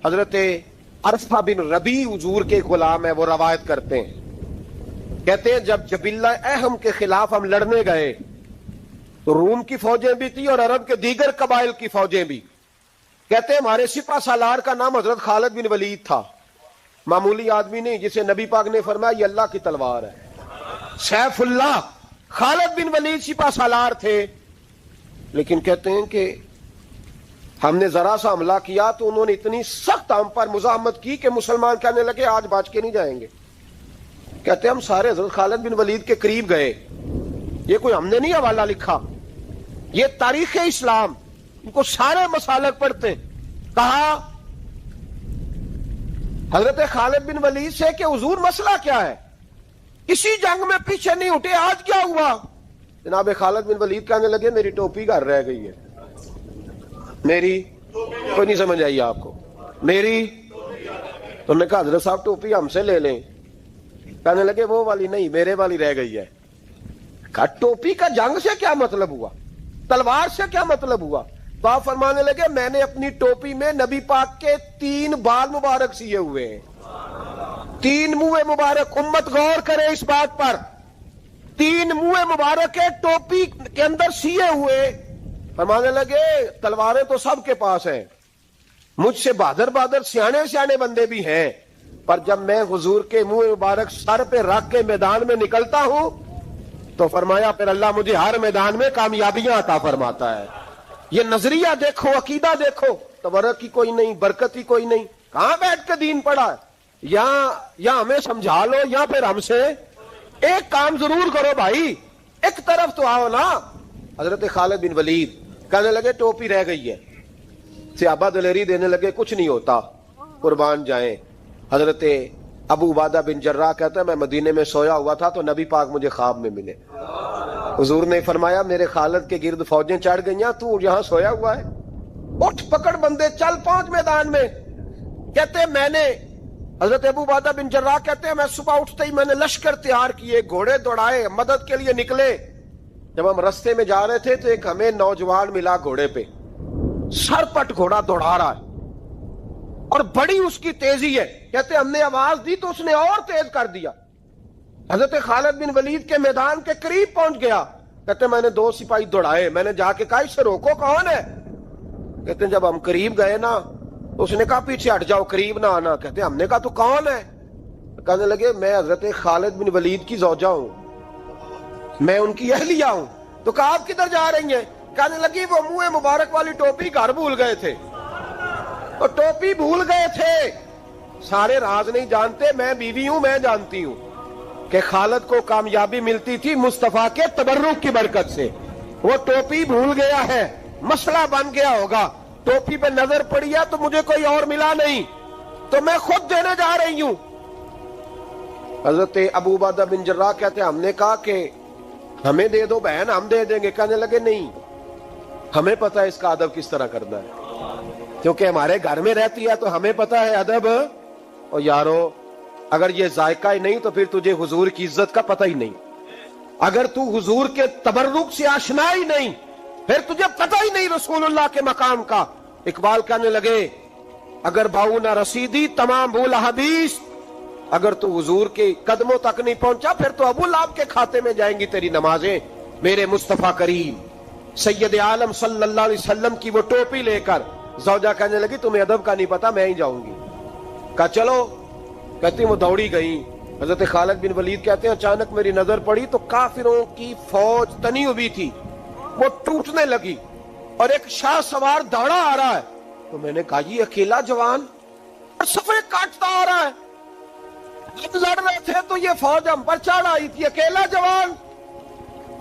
حضرت عرفہ بن ربی حضور کے غلام ہے، وہ روایت کرتے ہیں، کہتے ہیں جب جبلہ اہم کے خلاف ہم لڑنے گئے تو روم کی فوجیں بھی تھی اور عرب کے دیگر قبائل کی فوجیں بھی. کہتے ہیں ہمارے سپہ سالار کا نام حضرت خالد بن ولید تھا، معمولی آدمی نہیں جسے نبی پاک نے فرمایا یہ اللہ کی تلوار ہے. سیف اللہ خالد بن ولید سپہ سالار تھے، لیکن کہتے ہیں کہ ہم نے ذرا سا حملہ کیا تو انہوں نے اتنی سخت ہم پر مزاحمت کی کہ مسلمان کہنے لگے آج بچ کے نہیں جائیں گے. کہتے ہیں ہم سارے حضرت خالد بن ولید کے قریب گئے، یہ کوئی ہم نے نہیں حوالہ لکھا، یہ تاریخ اسلام، ان کو سارے مسالک پڑھتے. کہا حضرت خالد بن ولید سے کہ حضور مسئلہ کیا ہے، کسی جنگ میں پیچھے نہیں اٹھے، آج کیا ہوا؟ جناب خالد بن ولید کہنے لگے میری ٹوپی گھر رہ گئی ہے. میری کوئی نہیں سمجھ آئی آپ کو؟ میری تو نے کہا حضرت صاحب ٹوپی ہم سے لے لیں. کہنے لگے وہ والی نہیں، میرے والی رہ گئی ہے. کہا ٹوپی کا جنگ سے کیا مطلب ہوا، تلوار سے کیا مطلب ہوا؟ تو آپ فرمانے لگے میں نے اپنی ٹوپی میں نبی پاک کے 3 بال مبارک سیے ہوئے ہیں، 3 منہ مبارک. امت غور کرے اس بات پر، 3 منہ مبارک کے ٹوپی کے اندر سیے ہوئے. فرمانے لگے تلواریں تو سب کے پاس ہیں، مجھ سے بہادر بہادر سیانے سیانے بندے بھی ہیں، پر جب میں حضور کے منہ مبارک سر پہ رکھ کے میدان میں نکلتا ہوں تو فرمایا پھر اللہ مجھے ہر میدان میں کامیابیاں عطا فرماتا ہے. یہ نظریہ دیکھو، عقیدہ دیکھو، تبرک کی کوئی نہیں، برکت کی کوئی نہیں. کہاں بیٹھ کے دین پڑھا ہے؟ یا ہمیں سمجھا لو یا پھر ہم سے ایک کام ضرور کرو بھائی، ایک طرف تو آؤ نا. حضرت خالد بن ولید کہنے لگے ٹوپی رہ گئی ہے. صحابہ دلیری دینے لگے کچھ نہیں ہوتا، قربان جائیں. حضرت ابو عبادہ بن جراح کہتا ہے میں مدینے میں سویا ہوا تھا تو نبی پاک مجھے خواب میں ملے. حضور نے فرمایا میرے خالد کے گرد فوجیں چڑھ گئیں، تو یہاں سویا ہوا ہے، اٹھ پکڑ بندے چل پہنچ میدان میں. کہتے ہیں میں نے، حضرت ابو عبادہ بن جراح کہتے ہیں میں صبح اٹھتے ہی میں نے لشکر تیار کیے، گھوڑے دوڑائے، مدد کے لیے نکلے. جب ہم رستے میں جا رہے تھے تو ایک ہمیں نوجوان ملا گھوڑے پہ، سر پٹ گھوڑا دوڑا رہا ہے اور بڑی اس کی تیزی ہے. کہتے ہم نے آواز دی تو اس نے اور تیز کر دیا. حضرت خالد بن ولید کے میدان کے قریب پہنچ گیا. کہتے میں نے 2 سپاہی دوڑائے، میں نے جا کے کہا اسے روکو، کون ہے؟ کہتے ہیں جب ہم قریب گئے نا اس نے کہا پیچھے ہٹ جاؤ، قریب نہ آنا. کہتے ہم نے کہا تو کون ہے؟ کہنے لگے میں حضرت خالد بن ولید کی زوجہ ہوں، میں ان کی اہلیہ ہوں. تو کہا آپ کدھر جا رہی ہیں؟ کہنے لگی وہ منہ مبارک والی ٹوپی گھر بھول گئے تھے. تو ٹوپی بھول گئے تھے، سارے راز نہیں جانتے، میں بیوی ہوں، میں جانتی ہوں کہ خالد کو کامیابی ملتی تھی مصطفیٰ کے تبرک کی برکت سے. وہ ٹوپی بھول گیا ہے، مسئلہ بن گیا ہوگا، ٹوپی پہ نظر پڑی ہے تو مجھے کوئی اور ملا نہیں تو میں خود دینے جا رہی ہوں. حضرت ابو عبادہ بن جراح کہتے ہیں ہم نے کہا کہ ہمیں دے دو بہن، ہم دے دیں گے. کہنے لگے نہیں، ہمیں پتہ ہے اس کا ادب کس طرح کرنا ہے، کیونکہ ہمارے گھر میں رہتی ہے تو ہمیں پتہ ہے ادب. اور یارو اگر یہ ذائقہ ہی نہیں تو پھر تجھے حضور کی عزت کا پتہ ہی نہیں. اگر تو حضور کے تبرک سے آشنا ہی نہیں پھر تجھے پتہ ہی نہیں رسول اللہ کے مقام کا. اقبال کہنے لگے اگر باؤ نہ رسیدی تمام بھول حدیث، اگر تو حضور کے قدموں تک نہیں پہنچا پھر تو ابو لہب کے کھاتے میں جائیں گی تیری نمازیں. میرے مصطفیٰ کریم سید عالم صلی اللہ علیہ وسلم کی وہ ٹوپی لے کر زوجہ کہنے لگی تمہیں ادب کا نہیں پتا، میں ہی جاؤں گی. کہا چلو. کہتی وہ دوڑی گئی. حضرت خالد بن ولید کہتے ہیں اچانک میری نظر پڑی تو کافروں کی فوج تنی ہوئی تھی، وہ ٹوٹنے لگی اور ایک شاہ سوار دوڑا آ رہا ہے. تو میں نے کہا یہ اکیلا جوان اور صفے کاٹتا آ رہا ہے، جب لڑ رہے تھے تو یہ فوج ہم پر چڑھ آئی تھی، اکیلا جوان.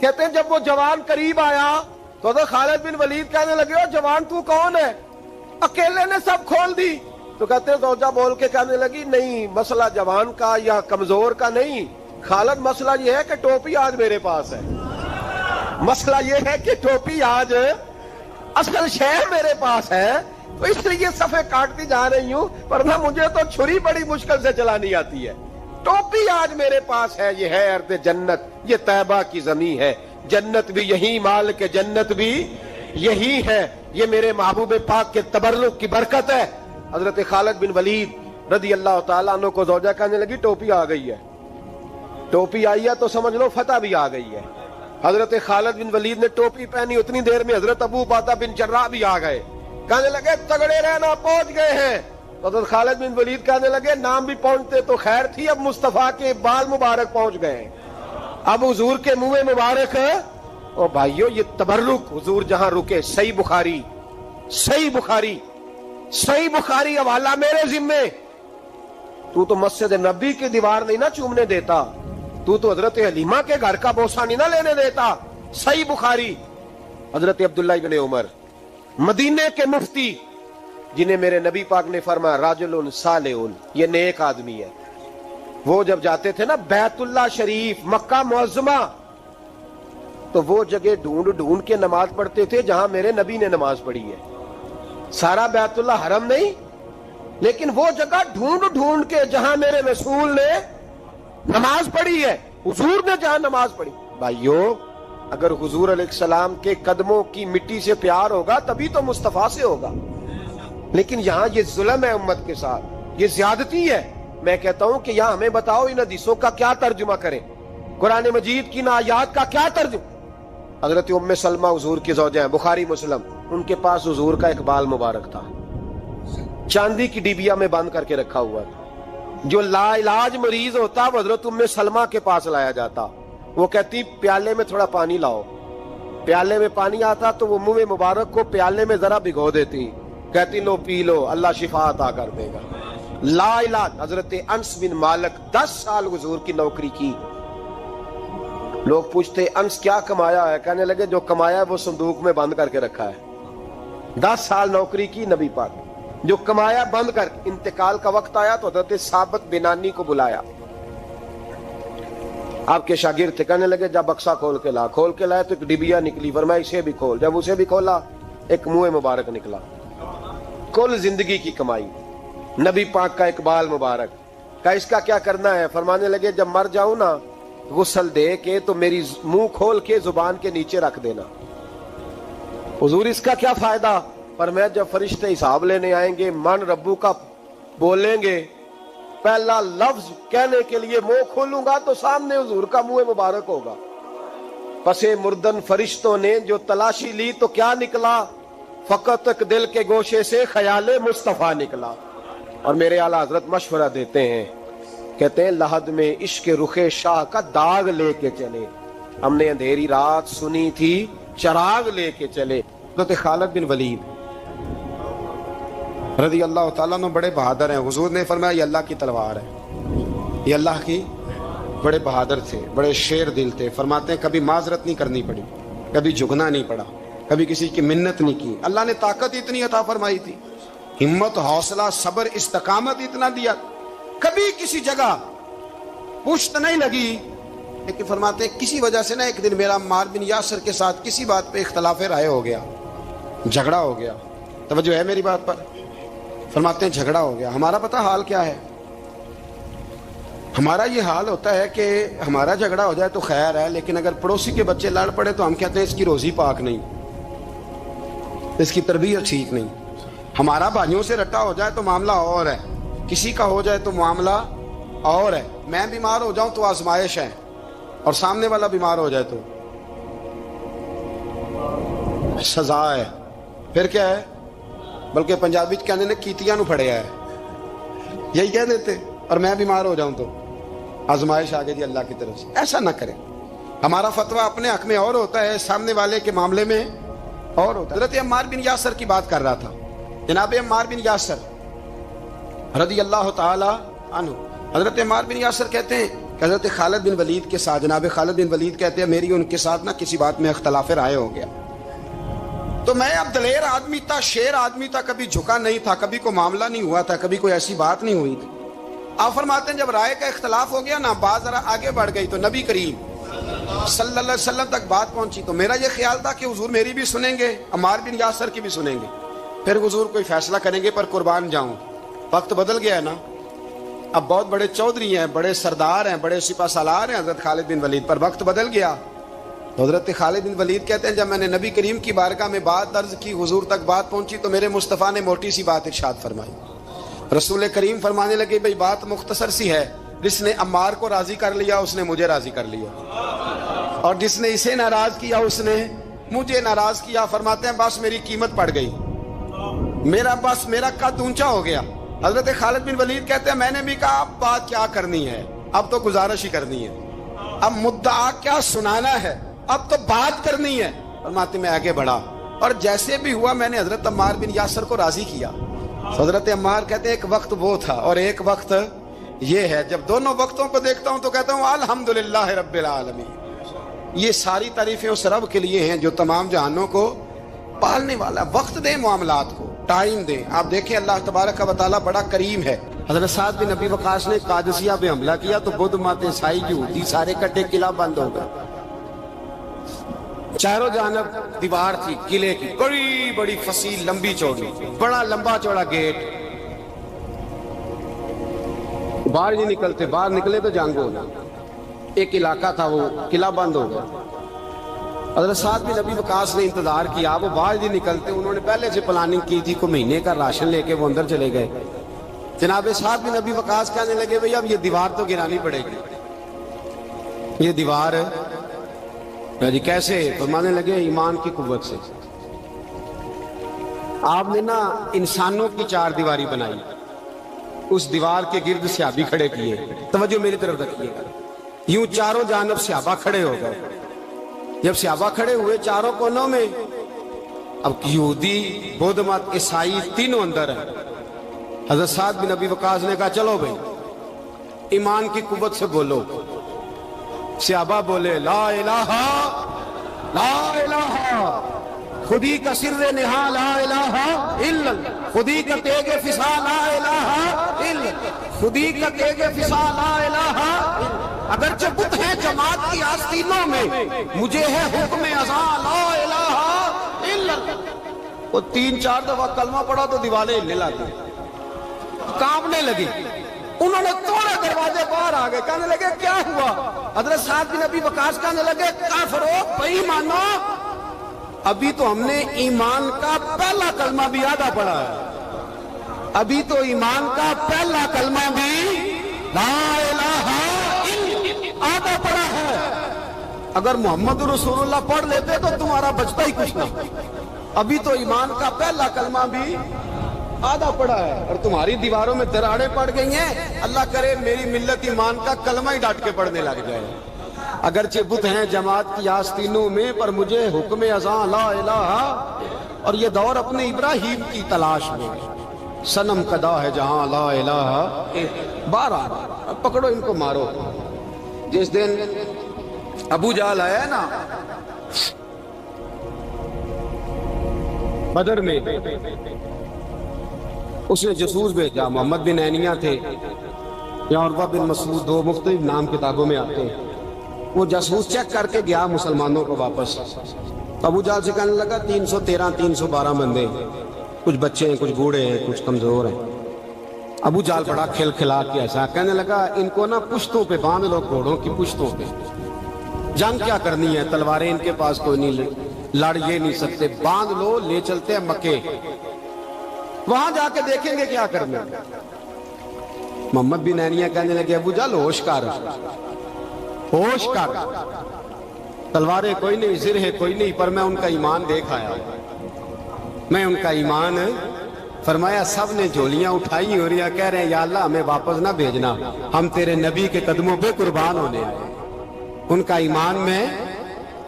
کہتے ہیں جب وہ جوان قریب آیا تو خالد بن ولید کہنے لگے او جوان تو کون ہے، اکیلے نے سب کھول دی. تو کہتے ہیں زوجہ بول کے کہنے لگی نہیں مسئلہ جوان کا یا کمزور کا نہیں خالد، مسئلہ یہ ہے کہ ٹوپی آج میرے پاس ہے، مسئلہ یہ ہے کہ ٹوپی آج اصل شے میرے پاس ہے تو اس لیے صفے کاٹتی جا رہی ہوں، ورنہ مجھے تو چھری بڑی مشکل سے چلانی آتی ہے. ٹوپی آج میرے پاس ہے، یہ ہے ارض جنت، یہ طیبہ کی زمین ہے، جنت بھی یہی، مال کے جنت بھی یہی ہے. یہ میرے محبوب پاک کے تبرک کی برکت ہے. حضرت خالد بن ولید رضی اللہ تعالیٰ عنہ کو زوجہ کہنے لگی ٹوپی آ گئی ہے. ٹوپی آئی ہے تو سمجھ لو فتح بھی آ گئی ہے. حضرت خالد بن ولید نے ٹوپی پہنی, اتنی دیر میں حضرت ابو عبیدہ بن جراح بھی آ گئے. کہنے لگے تگڑے رہنا, پہنچ گئے ہیں. حضرت خالد بن ولید کہنے لگے نام بھی پہنچتے تو خیر تھی, اب مصطفیٰ کے بال مبارک پہنچ گئے ہیں, اب حضور کے منہ مبارک ہے. او بھائیو یہ تبرک حضور جہاں رکے. صحیح بخاری, صحیح بخاری, صحیح بخاری حوالہ میرے ذمے. تو مسجد نبی کی دیوار نہیں نہ چومنے دیتا, تو حضرت حلیمہ کے گھر کا بوسہ نہیں نہ لینے دیتا. صحیح بخاری. حضرت عبداللہ ابن عمر مدینے کے مفتی, جنہیں میرے نبی پاک نے فرمایا راجل صالح, یہ نیک آدمی ہے. وہ جب جاتے تھے نا بیت اللہ شریف مکہ معظمہ, تو وہ جگہ ڈھونڈ ڈھونڈ کے نماز پڑھتے تھے جہاں میرے نبی نے نماز پڑھی ہے. سارا بیت اللہ حرم نہیں, لیکن وہ جگہ ڈھونڈ ڈھونڈ کے جہاں میرے رسول نے نماز پڑھی ہے, حضور نے جہاں نماز پڑھی. بھائیو اگر حضور علیہ السلام کے قدموں کی مٹی سے پیار ہوگا تبھی تو مصطفیٰ سے ہوگا. لیکن یہاں یہ ظلم ہے امت کے ساتھ, یہ زیادتی ہے. میں کہتا ہوں کہ یہاں ہمیں بتاؤ ان حدیثوں کا کیا ترجمہ کریں, قرآن مجید کی آیات کا کیا ترجمہ. حضرت ام سلمہ حضور کی زوجہ ہیں, بخاری مسلم, ان کے پاس حضور کا ایک بال مبارک تھا, چاندی کی ڈیبیا میں بند کر کے رکھا ہوا تھا. جو لا علاج مریض ہوتا وہ حضرت ام سلمہ کے پاس لایا جاتا. وہ کہتی پیالے میں تھوڑا پانی لاؤ. پیالے میں پانی آتا تو وہ منہ مبارک کو پیالے میں ذرا بھگو دیتی, کہتی لو پی لو, اللہ شفا عطا کر دے گا. لا علاج. حضرت انس بن مالک 10 سال حضور کی نوکری کی. لوگ پوچھتے انس کیا کمایا ہے, کہنے لگے جو کمایا ہے وہ صندوق میں بند کر کے رکھا ہے. 10 سال نوکری کی نبی پاک, جو کمایا بند کر. انتقال کا وقت آیا تو حضرت ثابت بنانی کو بلایا, آپ کے شاگرد تھے, کہنے لگے جب بکسا کھول کے لا. کھول کے لائے تو ایک ڈبیا نکلی, فرمایا اسے بھی کھول. جب اسے بھی کھولا ایک منہ مبارک نکلا. کل زندگی کی کمائی, نبی پاک کا اقبال مبارک. کہا اس کا کیا کرنا ہے, فرمانے لگے جب مر جاؤں نا غسل دے کے تو میری منہ کھول کے زبان کے نیچے رکھ دینا. حضور اس کا کیا فائدہ, پر میں جب فرشتے حساب لینے آئیں گے من ربو کا بولیں گے, پہلا لفظ کہنے کے لیے منہ کھولوں گا تو سامنے حضور کا منہ مبارک ہوگا. پسے مردن فرشتوں نے جو تلاشی لی تو کیا نکلا, فقط ایک دل کے گوشے سے خیال مصطفیٰ نکلا. اور میرے اعلیٰ حضرت مشورہ دیتے ہیں, کہتے ہیں لحد میں عشق رخ شاہ کا داغ لے کے چلے, ہم نے اندھیری رات سنی تھی چراغ لے کے چلے. حضرت خالد بن ولید رضی اللہ تعالیٰ عنہ بڑے بہادر ہیں. حضور نے فرمایا یہ اللہ کی تلوار ہے, یہ اللہ کی. بڑے بہادر تھے, بڑے شیر دل تھے. فرماتے ہیں کبھی معذرت نہیں کرنی پڑی, کبھی جھکنا نہیں پڑا, کبھی کسی کی منت نہیں کی. اللہ نے طاقت اتنی عطا فرمائی تھی, ہمت, حوصلہ, صبر, استقامت اتنا دیا, کبھی کسی جگہ پشت نہیں لگی. لیکن فرماتے ہیں کسی وجہ سے نا ایک دن میرا عمار بن یاسر کے ساتھ کسی بات پہ اختلاف رائے ہو گیا, جھگڑا ہو گیا. توجہ ہے میری بات پر. فرماتے ہیں جھگڑا ہو گیا. ہمارا پتہ حال کیا ہے, ہمارا یہ حال ہوتا ہے کہ ہمارا جھگڑا ہو جائے تو خیر ہے, لیکن اگر پڑوسی کے بچے لڑ پڑے تو ہم کہتے ہیں اس کی روزی پاک نہیں, اس کی تربیت ٹھیک نہیں. ہمارا بھائیوں سے رٹا ہو جائے تو معاملہ اور ہے, کسی کا ہو جائے تو معاملہ اور ہے. میں بیمار ہو جاؤں تو آزمائش ہے, اور سامنے والا بیمار ہو جائے تو سزا ہے. پھر کیا ہے, بلکہ پنجابی کہنے نے کیتیاں نو پھڑیا ہے, یہی کہہ دیتے. اور میں بیمار ہو جاؤں تو آزمائش آ گئی اللہ کی طرف سے. ایسا نہ کریں. ہمارا فتویٰ اپنے حق میں اور ہوتا ہے, سامنے والے کے معاملے میں اور ہوتا ہے. حضرت عمار بن یاسر کی بات کر رہا تھا. جناب عمار بن یاسر رضی اللہ تعالی عنہ, حضرت عمار بن یاسر کہتے ہیں کہ حضرت خالد بن ولید کے ساتھ, جناب خالد بن ولید کہتے ہیں میری ان کے ساتھ نا کسی بات میں اختلاف رائے ہو گیا. تو میں اب دلیر آدمی تھا, شیر آدمی تھا, کبھی جھکا نہیں تھا, کبھی کوئی معاملہ نہیں ہوا تھا, کبھی کوئی ایسی بات نہیں ہوئی تھی. آپ فرماتے ہیں جب رائے کا اختلاف ہو گیا نا, بات ذرا آگے بڑھ گئی تو نبی کریم صلی اللہ علیہ وسلم تک بات پہنچی. تو میرا یہ خیال تھا کہ حضور میری بھی سنیں گے, عمار بن یاسر کی بھی سنیں گے, پھر حضور کوئی فیصلہ کریں گے, پر قربان جاؤں. وقت بدل گیا ہے نا, اب بہت بڑے چودھری ہیں, بڑے سردار ہیں, بڑے سپہ سالار ہیں حضرت خالد بن ولید, پر وقت بدل گیا. حضرت خالد بن ولید کہتے ہیں جب میں نے نبی کریم کی بارگاہ میں بات عرض کی, حضور تک بات پہنچی تو میرے مصطفیٰ نے موٹی سی بات ارشاد فرمائی. رسول کریم فرمانے لگے بھئی بات مختصر سی ہے، جس نے عمار کو راضی کر لیا اس نے مجھے راضی کر لیا، اور جس نے اسے ناراض کیا اس نے مجھے ناراض کیا۔ فرماتے ہیں بس میری قیمت پڑ گئی، میرا قد اونچا ہو گیا۔ حضرت خالد بن ولید کہتے ہیں میں نے بھی کہا اب بات کیا کرنی ہے، اب تو گزارش ہی کرنی ہے، اب مدعا کیا سنانا ہے، اب تو بات کرنی ہے۔ فرماتے میں آگے بڑھا اور جیسے بھی ہوا میں نے حضرت عمار بن یاسر کو راضی کیا۔ حضرت عمار کہتے ہیں ایک وقت وہ تھا اور ایک وقت یہ ہے، جب دونوں وقتوں کو دیکھتا ہوں تو کہتا ہوں الحمدللہ رب العالمین۔ یہ ساری تعریفیں اس رب کے لیے ہیں جو تمام جہانوں کو پالنے والا۔ وقت دیں معاملات کو، ٹائم دیں۔ آپ دیکھیں اللہ تبارک و تعالیٰ بڑا کریم ہے۔ حضرت سعد بن ابی وقاص نے قادسیہ پہ حملہ کیا تو بدھ مت عیسائی یہودی سارے کٹے، قلعہ بند ہو گئے، چاروں جانب دیوار تھی قلعے کی، بڑی بڑی فصیل لمبی چوڑی، بڑا لمبا چوڑا گیٹ، باہر نہیں نکلتے، باہر نکلے تو جنگ ہو گئی۔ ایک علاقہ تھا وہ قلعہ بند ہو گیا۔ حضرت سعد بن ابی وقاص نے انتظار کیا، وہ باہر نہیں نکلتے، انہوں نے پہلے سے پلاننگ کی تھی، کوئی مہینے کا راشن لے کے وہ اندر چلے گئے۔ جناب سعد بن ابی وقاص کہنے لگے بھئی اب یہ دیوار تو گرانی پڑے گی، یہ دیوار جی کیسے؟ فرمانے لگے ایمان کی قوت سے۔ آپ نے نا انسانوں کی چار دیواری بنائی، اس دیوار کے گرد صحابی کھڑے کیے، توجہ میری طرف رکھیے گا، یوں چاروں جانب صحابہ کھڑے ہو گئے۔ جب صحابہ کھڑے ہوئے چاروں کونوں میں، اب یہودی بدھ مت عیسائی تینوں اندر ہیں۔ حضرت سعد بن ابی وقاص نے کہا چلو بھئی ایمان کی قوت سے بولو۔ صحابہ بولے لا الہ لا الہ، خودی کا سر نہا لا الہ الا اللہ، خودی کا تیغ فسا لا الہ الا اللہ، خودی کا تیغ فسا لا الہ الا اللہ۔ اگرچہ بت ہے جماعت کی آستینوں میں، مجھے ہے حکم ازاں لا الہ الا اللہ۔ وہ تین چار دفعہ کلمہ پڑھا تو دیواریں ہلنے لگی، کانپنے لگی۔ انہوں نے توڑے دروازے باہر آ گئے، کہنے لگے کیا ہوا؟ حضرت سعد بن ابی وقاص کہنے لگے کافرو بے ایمانو، ابھی تو ہم نے ایمان کا پہلا کلمہ بھی آدھا پڑھا ہے، ابھی تو ایمان کا پہلا کلمہ بھی لا الہ الا آدھا پڑھا ہے۔ اگر محمد رسول اللہ پڑھ لیتے تو تمہارا بچتا ہی کچھ نہ، ابھی تو ایمان کا پہلا کلمہ بھی آدھا پڑا ہے اور تمہاری دیواروں میں دراڑیں پڑ گئی ہیں۔ اللہ کرے میری ملت ایمان کا کلمہ ہی ڈانٹ کے پڑھنے لگ جائے۔ اگرچہ بت ہیں جماعت کی آستینوں میں، پر مجھے حکم ازاں لا الہ، اور یہ دور اپنے ابراہیم کی تلاش میں، صنم قدا ہے جہاں لا الہ۔ بارہ پکڑو ان کو مارو۔ جس دن ابو جہل آیا ہے نا بدر میں، اس نے جاسوس بھیجا، محمد بن عینیہ تھے یا عروہ بن مسعود، دو مختلف نام کتابوں میں آتے ہیں۔ وہ جاسوس چیک کر کے گیا مسلمانوں کو واپس۔ ابو جہل سے کہنے لگا 313 312 بندے، کچھ بچے ہیں، کچھ بوڑھے ہیں، کچھ کمزور ہیں۔ ابو جہل بڑا کھل کھلا کے ایسا کہنے لگا ان کو نا پشتوں پہ باندھ لو، گھوڑوں کی پشتوں پہ، جنگ کیا کرنی ہے، تلواریں ان کے پاس کوئی نہیں، لڑ یہ نہیں سکتے، باندھ لو، لے چلتے ہیں مکے، وہاں جا کے دیکھیں گے کیا کرنا۔ محمد بن عینیہ کہنے لگے ابو جہل ہوش کر، ہوش کر، تلواریں کوئی نہیں، زرہیں کوئی نہیں، پر میں ان کا ایمان دیکھ آیا، میں ان کا ایمان۔ فرمایا سب نے جھولیاں اٹھائی ہو رہی ہیں، کہہ رہے ہیں یا اللہ ہمیں واپس نہ بھیجنا، ہم تیرے نبی کے قدموں پہ قربان ہونے آئے۔ ان کا ایمان میں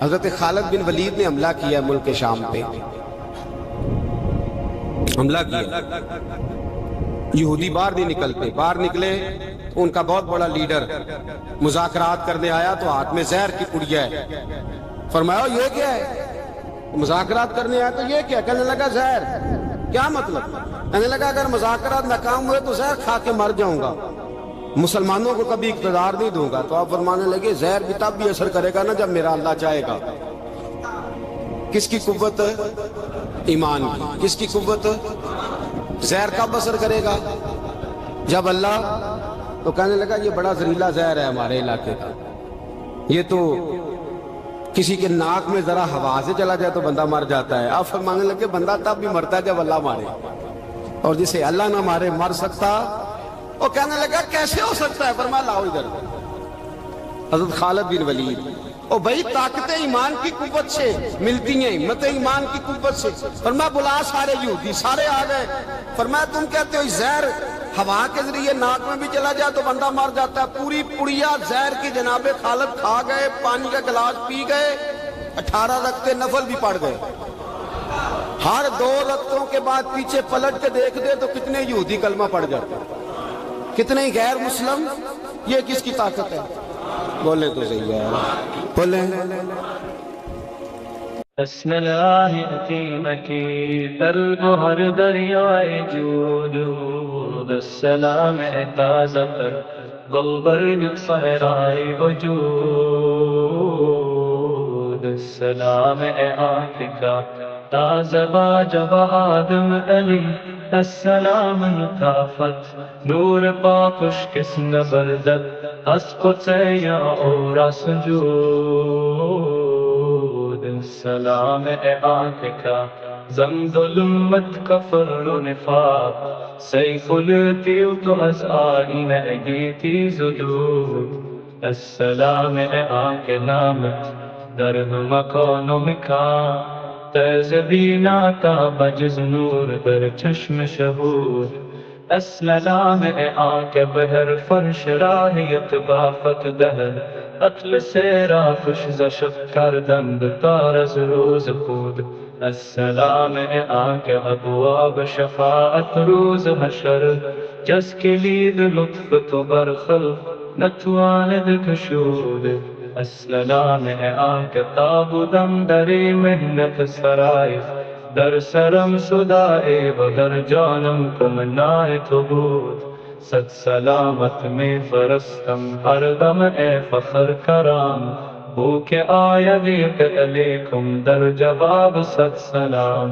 حضرت خالد بن ولید نے حملہ کیا ملک شام پہ، حملہ کیا، یہودی باہر نہیں نکلتے، باہر نکلے تو ان کا بہت بڑا لیڈر مذاکرات کرنے آیا تو ہاتھ میں زہر کی پڑیا ہے۔ فرمایا یہ کیا ہے؟ مذاکرات کرنے آیا تو یہ کیا؟ کہنے لگا زہر۔ کیا مطلب؟ کہنے لگا اگر مذاکرات ناکام ہوئے تو زہر کھا کے مر جاؤں گا، مسلمانوں کو کبھی اقتدار نہیں دوں گا۔ تو آپ فرمانے لگے زہر بھی تب بھی اثر کرے گا نا جب میرا اللہ چاہے گا۔ کس کی قوت؟ ایمان کی۔ کس کی قوت؟ زہر کب اثر کرے گا؟ جب اللہ۔ تو کہنے لگا یہ بڑا زہریلا زہر ہے ہمارے علاقے کا، یہ تو کسی کے ناک میں ذرا ہوا سے چلا جائے تو بندہ مر جاتا ہے۔ آپ فرمانے لگے بندہ تب بھی مرتا ہے جب اللہ مارے۔ اور جسے اللہ نہ مارے مر سکتا. وہ کہنے لگا کیسے ہو سکتا ہے؟ فرمایا لاؤ ادھر. حضرت خالد بن ولید. او بھائی طاقت ایمان کی قوت سے ملتی ہیں، ہمت ایمان کی قوت سے. فرمایا بلا سارے یہودی. سارے آ گئے. فرمایا تم کہتے ہو زہر ہوا کے ذریعے ناک میں بھی چلا جائے تو بندہ مر جاتا ہے. پوری پڑیا زہر کی جناب خالد کھا گئے، پانی کا گلاس پی گئے، 18 رکعتیں نفل بھی پڑھ گئے. ہر 2 رکعتوں کے بعد پیچھے پلٹ کے دیکھ دے تو کتنے یہودی کلمہ پڑھ جاتے ہیں، کتنے غیر مسلم. یہ کس کی طاقت ہے؟ بولے تو صحیح ہے، بولیں. بسم اللہ عظیمکی طلب ہر دریائے جود، السلام تازہ پر گلبرگ صحرائے وجود، السلام آفریقہ تازہ باجب آدم علی، السلام الطافت نور پاکش کسن بردد اسقط یا اورا سجود، السلام آفریقہ زمد الامت کفر و نفاق، سیف التیو تو از آئین اگیتی زدود، السلام آنکھ نامت در مکان و مکان، تیز بیناتا بجز نور بر چشم شہود، السلام آنکھ بہر فرش راہیت بافت دہر، قتل سیرا خوش زشف کردند تارز روز خود، السلام آنکھ ابواب شفاعت روز حشر، جس کلید لطف تو برخلق نتواند کشود، السلام آنکھ تابودم در محنت سرائے، در سرم صدائے و در جانم کمنائے تو بود، صد سلامت میں فرستم ہر دم اے فخر کرام، بو کہ آید علیکم در جواب صد سلام.